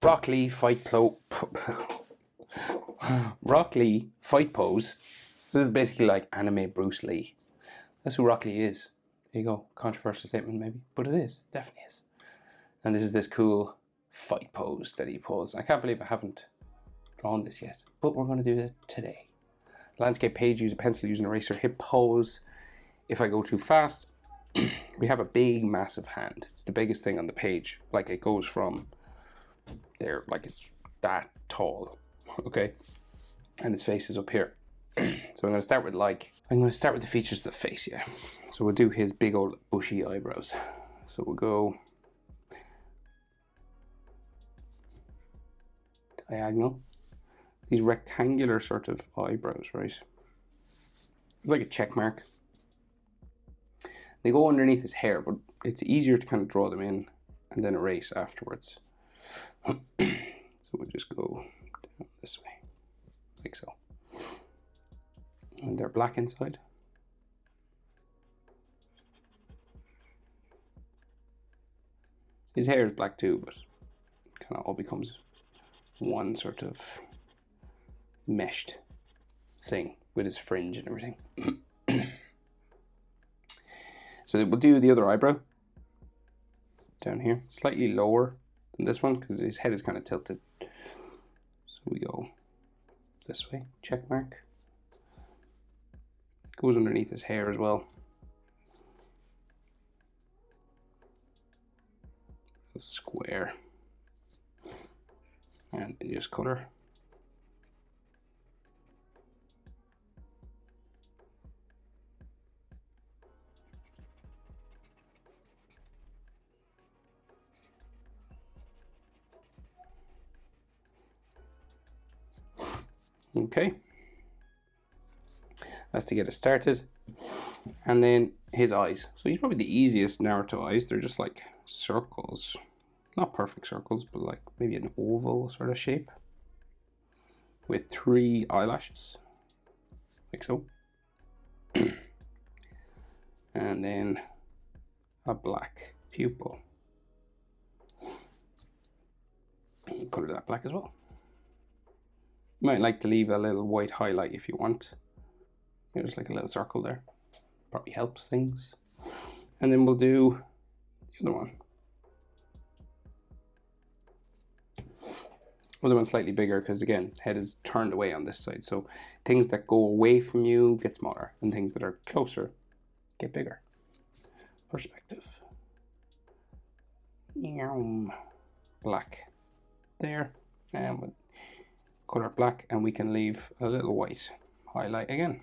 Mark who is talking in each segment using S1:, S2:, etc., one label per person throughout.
S1: Rock Lee fight Rock Lee fight pose. This is basically like anime Bruce Lee. That's who Rock Lee is. There you go. Controversial statement maybe, but it is. Definitely is. And this is this cool fight pose that he pulls. I can't believe I haven't drawn this yet, but we're going to do it today. Landscape page, use a pencil, use an eraser, hip pose. If I go too fast, we have a big, massive hand. It's the biggest thing on the page. Like it goes from there, like it's that tall, okay? And his face is up here. So I'm going to start with the features of the face, yeah. So we'll do his big old bushy eyebrows. So we'll go diagonal. These rectangular sort of eyebrows, right? It's like a check mark. They go underneath his hair, but it's easier to kind of draw them in and then erase afterwards. So we'll just go down this way, like so. And they're black inside. His hair is black too, but it kind of all becomes one sort of meshed thing with his fringe and everything. So we'll do the other eyebrow down here, slightly lower than this one because his head is kind of tilted. So we go this way, check mark. Goes underneath his hair as well. A square. And then just color. Okay, that's to get it started. And then his eyes. So he's probably the easiest Naruto eyes. They're just like circles, not perfect circles, but like maybe an oval sort of shape with 3 eyelashes, like so. And then a black pupil. Color that black as well. You might like to leave a little white highlight if you want. There's like a little circle there. Probably helps things. And then we'll do the other one. Other one slightly bigger because again, head is turned away on this side. So things that go away from you get smaller and things that are closer get bigger. Perspective. Black there. And we'll color black, and we can leave a little white highlight again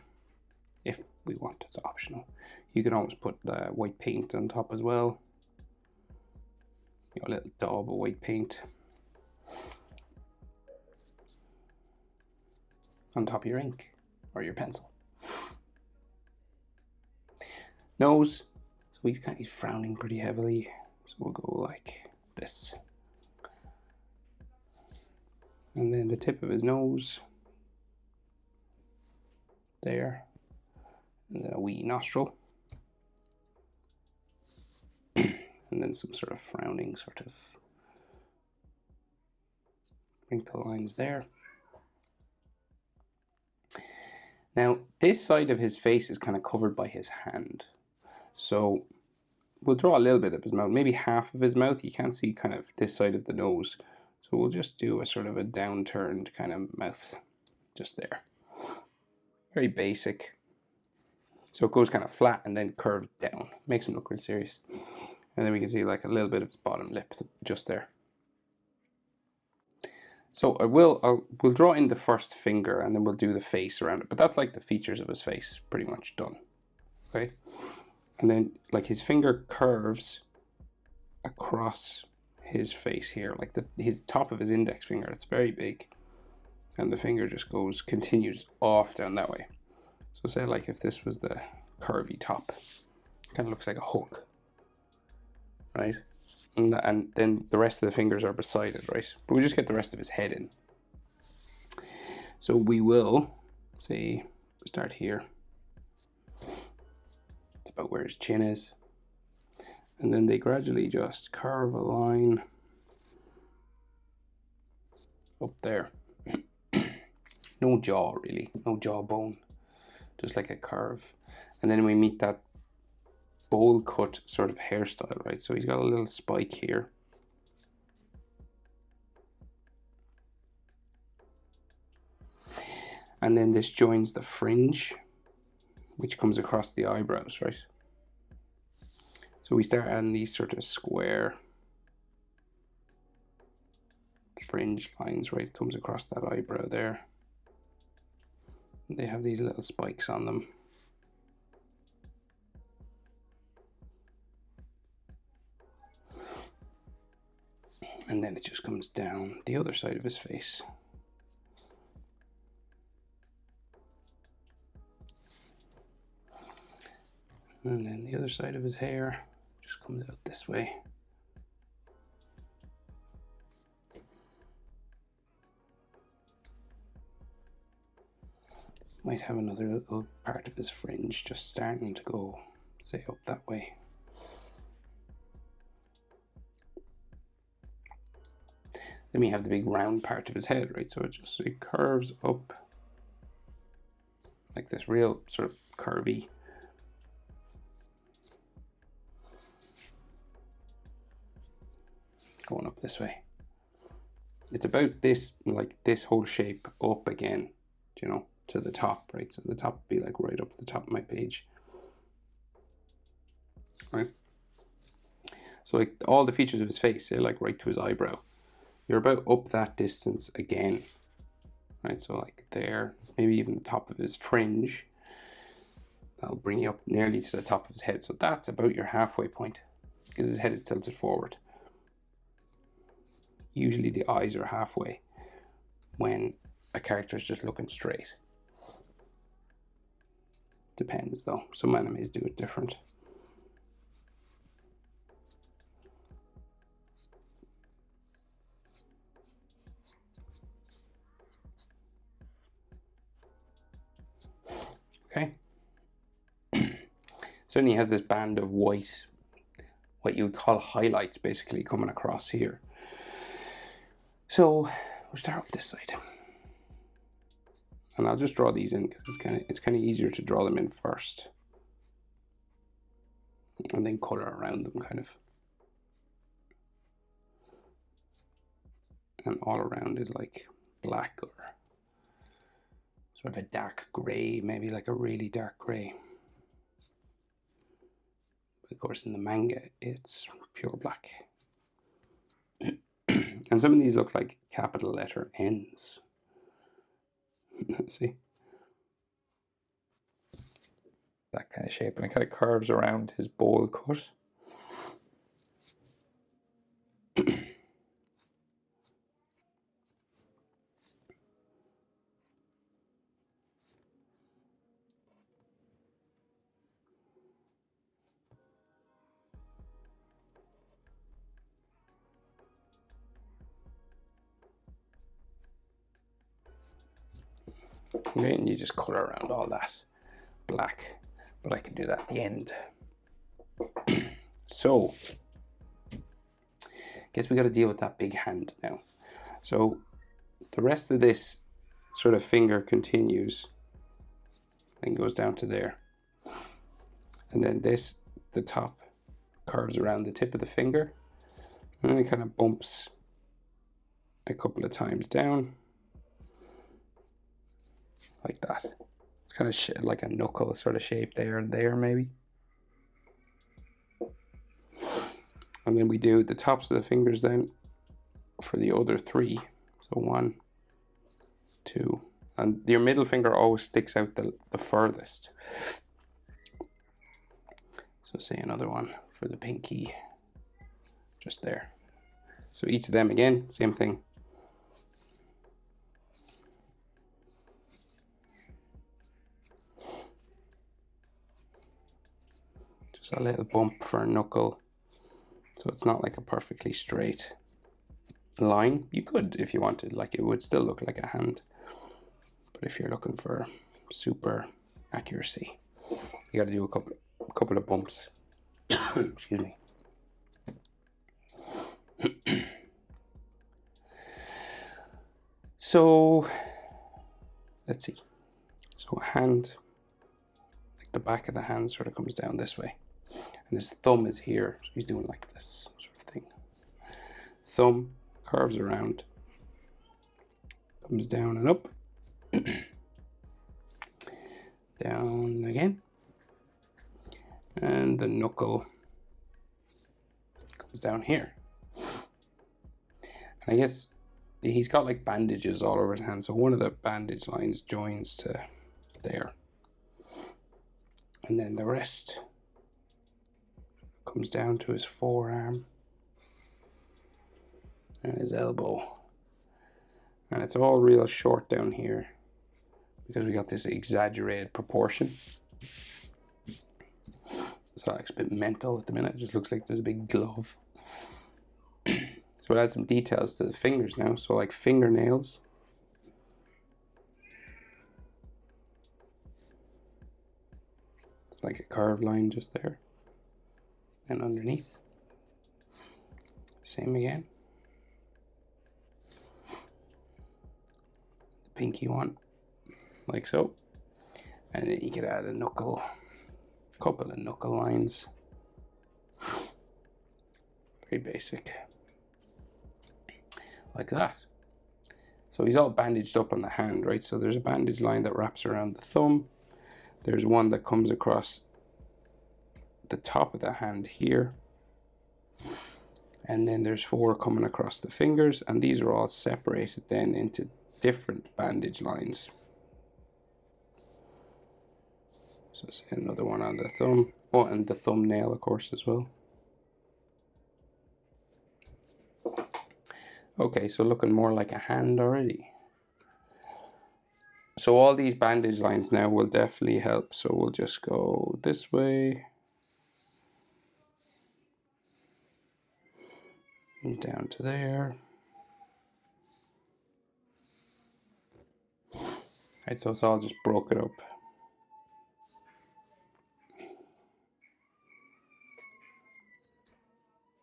S1: if we want. It's optional. You can always put the white paint on top as well. You know, a little daub of white paint on top of your ink or your pencil. Nose. So he's frowning pretty heavily. So we'll go like this. And then the tip of his nose there, and then a wee nostril, and then some sort of frowning sort of wrinkle lines there. Now this side of his face is kind of covered by his hand, so we'll draw a little bit of his mouth, maybe half of his mouth. You can't see kind of this side of the nose. So we'll just do a sort of a downturned kind of mouth just there. Very basic. So it goes kind of flat and then curved down. Makes him look real serious. And then we can see like a little bit of his bottom lip just there. So we'll draw in the first finger and then we'll do the face around it. But that's like the features of his face pretty much done. Okay. And then like his finger curves across his face here, like his top of his index finger. It's very big, and the finger just continues off down that way. So say like if this was the curvy top, kind of looks like a hook, right? And then the rest of the fingers are beside it, right? But we just get the rest of his head in. So we will say start here. It's about where his chin is. And then they gradually just curve a line up there. No jaw really, no jawbone, just like a curve. And then we meet that bowl cut sort of hairstyle, right? So he's got a little spike here. And then this joins the fringe, which comes across the eyebrows, right? So we start adding these sort of square fringe lines, right? Comes across that eyebrow there. They have these little spikes on them. And then it just comes down the other side of his face. And then the other side of his hair just comes out this way. Might have another little part of his fringe just starting to go, say, up that way. Then we have the big round part of his head, right? So it curves up like this, real sort of curvy. Going up this way. It's about this, like this whole shape up again, you know, to the top, right? So the top would be like right up at the top of my page. Right? So like all the features of his face, say like right to his eyebrow. You're about up that distance again. Right? So like there, maybe even the top of his fringe. That'll bring you up nearly to the top of his head. So that's about your halfway point, because his head is tilted forward. Usually the eyes are halfway when a character is just looking straight. Depends though. Some animes do it different. Okay. So then he has this band of white, what you would call highlights, basically coming across here. So we'll start with this side. And I'll just draw these in because it's kind of easier to draw them in first. And then color around them kind of. And all around is like black or sort of a dark gray, maybe like a really dark gray. But of course in the manga it's pure black. And some of these look like capital letter N's. See? That kind of shape, and it kind of curves around his bowl cut. Okay, and you just color around all that black, but I can do that at the end. So, guess we got to deal with that big hand now. So, the rest of this sort of finger continues and goes down to there. And then this, the top, curves around the tip of the finger, and then it kind of bumps a couple of times down. Like that. It's kind of like a knuckle sort of shape there and there maybe. And then we do the tops of the fingers then for the other three. So 1, 2, and your middle finger always sticks out the furthest. So say another one for the pinky, just there. So each of them again, same thing. Just a little bump for a knuckle. So it's not like a perfectly straight line. You could, if you wanted, like it would still look like a hand. But if you're looking for super accuracy, you got to do a couple of bumps. Excuse me. So let's see. So a hand, like the back of the hand sort of comes down this way. And his thumb is here. So he's doing like this sort of thing. Thumb curves around, comes down and up. Down again. And the knuckle comes down here. And I guess he's got like bandages all over his hand. So one of the bandage lines joins to there. And then the rest comes down to his forearm and his elbow. And it's all real short down here because we got this exaggerated proportion. So it's a bit mental at the minute. It just looks like there's a big glove. So it adds some details to the fingers now. So like fingernails. It's like a curved line just there. And underneath. Same again. The pinky one. Like so. And then you could add a knuckle. Couple of knuckle lines. Very basic. Like that. So he's all bandaged up on the hand, right? So there's a bandage line that wraps around the thumb. There's one that comes across the top of the hand here. And then there's 4 coming across the fingers, and these are all separated then into different bandage lines. So say another one on the thumb. Oh, and the thumbnail, of course, as well. Okay, so looking more like a hand already. So all these bandage lines now will definitely help. So we'll just go this way. And down to there. Right, so it's all just broken up.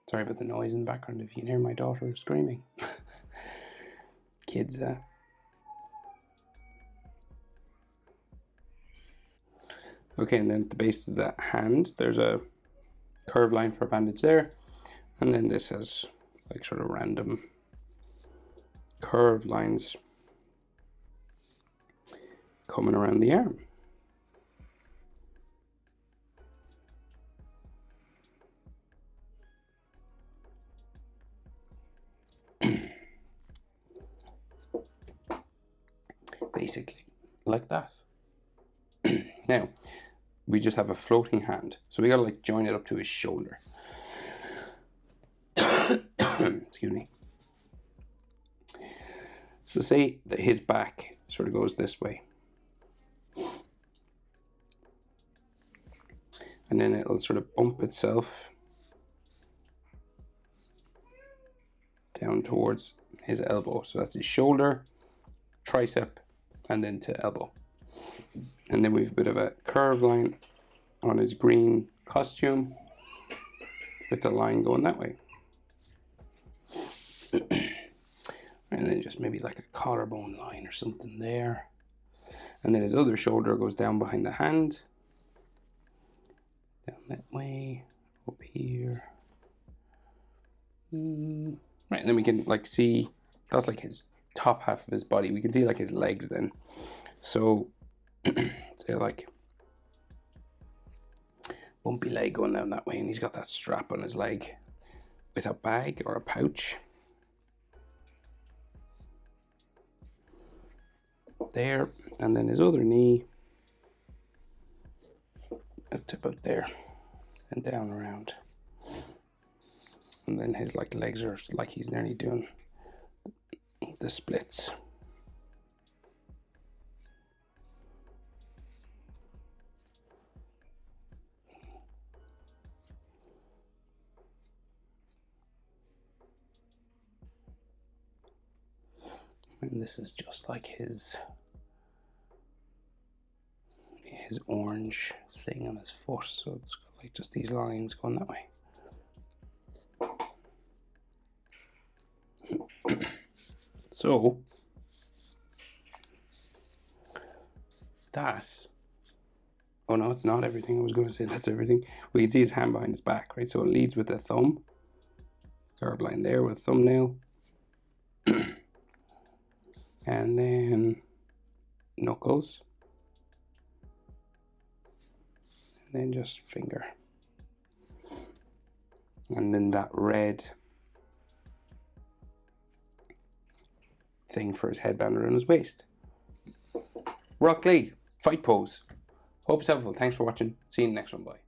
S1: Sorry about the noise in the background if you can hear my daughter screaming. Kids, Okay, and then at the base of the hand, there's a curved line for a bandage there. And then this has like sort of random curved lines coming around the arm. Basically, like that. Now, we just have a floating hand. So we gotta like join it up to his shoulder. Excuse me. So say that his back sort of goes this way. And then it'll sort of bump itself down towards his elbow. So that's his shoulder, tricep, and then to elbow. And then we've a bit of a curved line on his green costume with a line going that way. And then just maybe like a collarbone line or something there. And then his other shoulder goes down behind the hand. Down that way, up here. Right, and then we can like see, that's like his top half of his body. We can see like his legs then. So, say like, bumpy leg going down that way, and he's got that strap on his leg with a bag or a pouch. There, and then his other knee up to about there and down around. And then his like legs are like he's nearly doing the splits. And this is just like his orange thing on his foot, so it's got like just these lines going that way. So that. Oh no, it's not everything. I was going to say that's everything. We can see his hand behind his back, right? So it leads with the thumb. Curved line there with thumbnail. And then knuckles. And then just finger. And then that red thing for his headband around his waist. Rock Lee, fight pose. Hope it's helpful. Thanks for watching. See you in the next one. Bye.